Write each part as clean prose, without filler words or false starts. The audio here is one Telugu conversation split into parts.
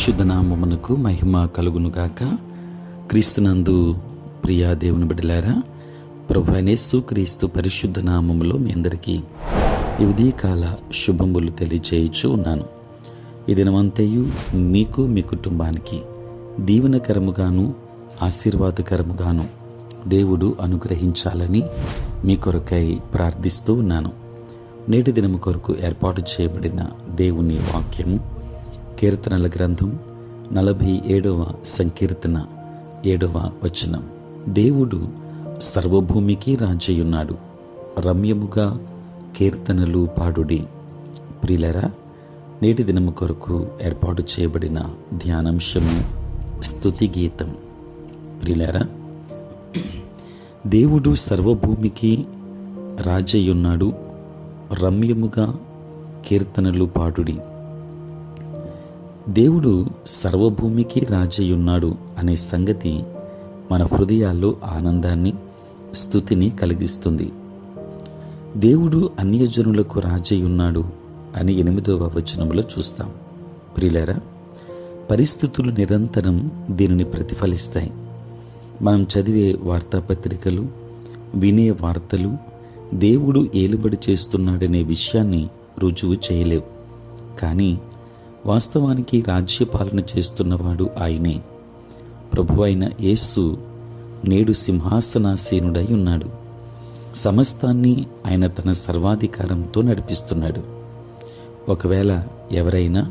పరిశుద్ధ నామమునకు మహిమ కలుగునుగాక. క్రీస్తునందు ప్రియా దేవుని బిడ్డలారా, ప్రభువైన యేసు క్రీస్తు పరిశుద్ధ నామములో మీ అందరికీ ఈ ఉదయకాల శుభములు తెలియజేయచ్చు ఉన్నాను. ఈ దినమంతయు మీకు మీ కుటుంబానికి దీవెనకరముగాను ఆశీర్వాదకరముగాను దేవుడు అనుగ్రహించాలని మీ కొరకై ప్రార్థిస్తూ ఉన్నాను. నేటి దినము కొరకు ఏర్పాటు చేయబడిన దేవుని వాక్యము కీర్తనల గ్రంథం 47వ సంకీర్తన 7వ వచనం. దేవుడు సర్వభూమికి రాజయ్యున్నాడు, రమ్యముగా కీర్తనలు పాడుడి. ప్రియులరా, నేటి దినము కొరకు ఏర్పాటు చేయబడిన ధ్యానాంశము స్తుతి గీతం. ప్రియులరా, దేవుడు సర్వభూమికి రాజయ్యున్నాడు, రమ్యముగా కీర్తనలు పాడుడి. దేవుడు సర్వభూమికి రాజయ్యున్నాడు అనే సంగతి మన హృదయాల్లో ఆనందాన్ని, స్తుతిని కలిగిస్తుంది. దేవుడు అన్యజనులకు రాజయ్యున్నాడు అని 8వ వచనంలో చూస్తాం. ప్రియులారా, పరిస్థితులు నిరంతరం దీనిని ప్రతిఫలిస్తాయి. మనం చదివే వార్తాపత్రికలు, వినే వార్తలు దేవుడు ఏలుబడి చేస్తున్నాడనే విషయాన్ని రుజువు చేయలేవు. కానీ వాస్తవానికి రాజ్యపాలన చేస్తున్నవాడు ఆయనే. ప్రభువైన యేసు నేడు సింహాసనాసీనుడై ఉన్నాడు. సమస్తాన్ని ఆయన తన సర్వాధికారంతో నడిపిస్తున్నాడు. ఒకవేళ ఎవరైనా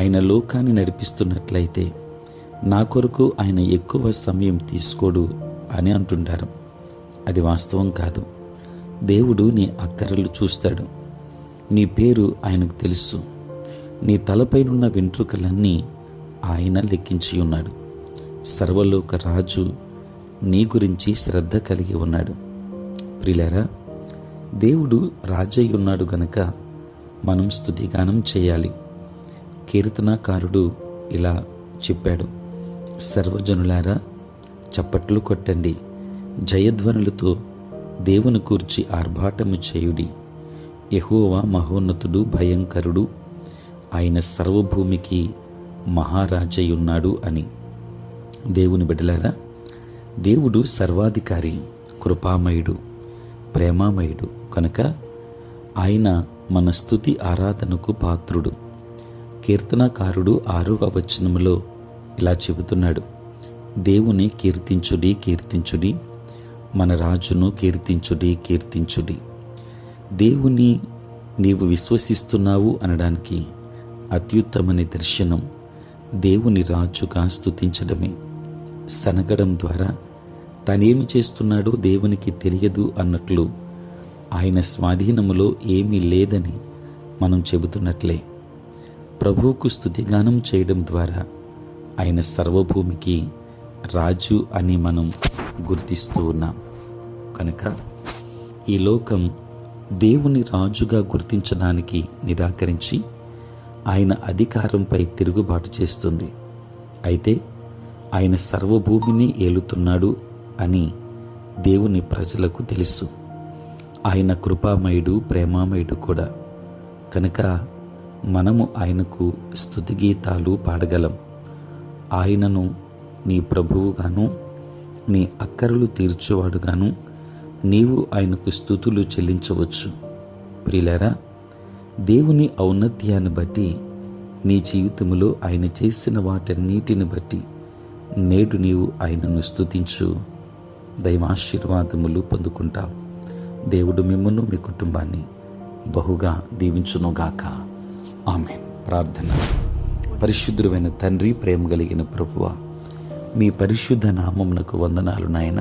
ఆయన లోకాన్ని నడిపిస్తున్నట్లయితే నా కొరకు ఆయన ఎక్కువ సమయం తీసుకోడు అని అంటుంటారు. అది వాస్తవం కాదు. దేవుడు నీ అక్కరలు చూస్తాడు. నీ పేరు ఆయనకు తెలుసు. నీ తలపైనున్న వెంట్రుకలన్నీ ఆయన లెక్కించి ఉన్నాడు. సర్వలోక రాజు నీ గురించి శ్రద్ధ కలిగి ఉన్నాడు. ప్రియులారా, దేవుడు రాజయ్య ఉన్నాడు గనక మనం స్తుతిగానం చేయాలి. కీర్తనాకారుడు ఇలా చెప్పాడు: సర్వజనులారా, చప్పట్లు కొట్టండి, జయధ్వనులతో దేవుని గూర్చి ఆర్భాటము చేయుడి. యెహోవా మహోన్నతుడు, భయంకరుడు, ఆయన సర్వభూమికి మహారాజయ్యున్నాడు అని. దేవుని బిడ్డలారా, దేవుడు సర్వాధికారి, కృపామయుడు, ప్రేమామయుడు కనుక ఆయన మన స్తుతి ఆరాధనకు పాత్రుడు. కీర్తనాకారుడు 6వ వచనములో ఇలా చెబుతున్నాడు: దేవుని కీర్తించుడి, కీర్తించుడి, మన రాజును కీర్తించుడి, కీర్తించుడి. దేవుని నీవు విశ్వసిస్తున్నావు అనడానికి అత్యుత్తమ నిదర్శనం దేవుని రాజుగా స్తుతించడమే. సనగడం ద్వారా తానేమి చేస్తున్నాడో దేవునికి తెలియదు అన్నట్లు ఆయన స్వాధీనములో ఏమీ లేదని మనం చెబుతున్నట్లే ప్రభువుకు స్తుతిగానం చేయడం ద్వారా ఆయన సర్వభూమికి రాజు అని మనం గుర్తిస్తూ ఉన్నాం. కనుక ఈ లోకం దేవుని రాజుగా గుర్తించడానికి నిరాకరించి ఆయన అధికారంపై తిరుగుబాటు చేస్తుంది. అయితే ఆయన సర్వభూమిని ఏలుతున్నాడు అని దేవుని ప్రజలకు తెలుసు. ఆయన కృపామయుడు, ప్రేమామయుడు కూడా. కనుక మనము ఆయనకు స్తుతి గీతాలు పాడగలం. ఆయనను నీ ప్రభువుగాను, నీ అక్కరలు తీర్చేవాడుగాను నీవు ఆయనకు స్తుతులు చెల్లించవచ్చు. ప్రియులారా, దేవుని ఔన్నత్యాన్ని బట్టి, నీ జీవితంలో ఆయన చేసిన వాటన్నిటిని బట్టి నేడు నీవు ఆయనను స్తుతించు. దైవాశీర్వాదములు పొందుకుంటావు. దేవుడు మిమ్మును, మీ కుటుంబాన్ని బహుగా దీవించునుగాక. ఆమేన్. ప్రార్థన. పరిశుద్ధుడైన తండ్రి, ప్రేమ కలిగిన ప్రభువా, మీ పరిశుద్ధ నామమునకు వందనాలు నాయన.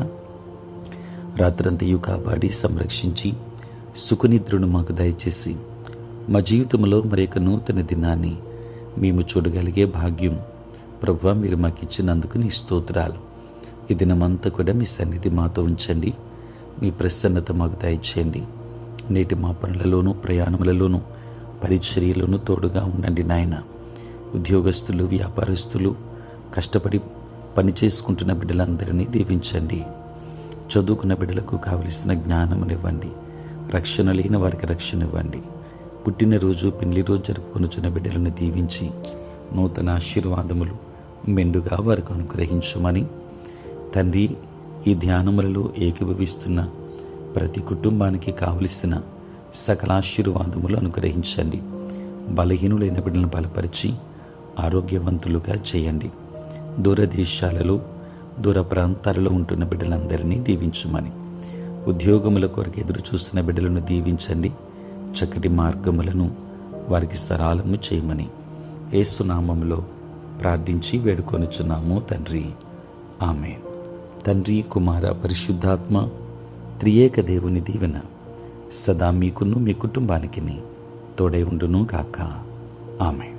రాత్రంతయు కాపాడి సంరక్షించి సుఖనిద్రను మాకు దయచేసి మా జీవితంలో మరొక నూతన దినాన్ని మేము చూడగలిగే భాగ్యం ప్రభువా మీరు మాకు ఇచ్చినందుకు నీ స్తోత్రాలు. ఈ దినమంతా కూడా మీ సన్నిధి మాతో ఉంచండి. మీ ప్రసన్నత మాకు దయచేయండి. నేటి మా పనులలోనూ, ప్రయాణములలోనూ, పరిచర్యలోనూ తోడుగా ఉండండి నాయన. ఉద్యోగస్తులు, వ్యాపారస్తులు, కష్టపడి పని చేసుకుంటున్న బిడ్డలందరినీ దీవించండి. చదువుకున్న బిడ్డలకు కావలసిన జ్ఞానమునివ్వండి. రక్షణ లేని వారికి రక్షణ ఇవ్వండి. పుట్టినరోజు, పెళ్లి రోజు జరుపుకొనుచున్న బిడ్డలను దీవించి నూతన ఆశీర్వాదములు మెండుగా వారికి అనుగ్రహించమని తండ్రి, ఈ ధ్యానములలో ఏకీభవిస్తున్న ప్రతి కుటుంబానికి కావలసిన సకల ఆశీర్వాదములు అనుగ్రహించండి. బలహీనులైన బిడ్డలను బలపరిచి ఆరోగ్యవంతులుగా చేయండి. దూరదేశాలలో, దూర ప్రాంతాలలో ఉంటున్న బిడ్డలందరినీ దీవించమని, ఉద్యోగముల కొరకు ఎదురు చూస్తున్న బిడ్డలను దీవించండి. చక్కటి మార్గములను వారికి సరళము చేయమని యేసు నామములో ప్రార్థించి వేడుకొనుచున్నాము తండ్రి. ఆమేన్. తండ్రి, కుమార, పరిశుద్ధాత్మ త్రియేక దేవుని దీవెన సదా మీకును మీ కుటుంబానికి తోడై ఉండును గాక. ఆమేన్.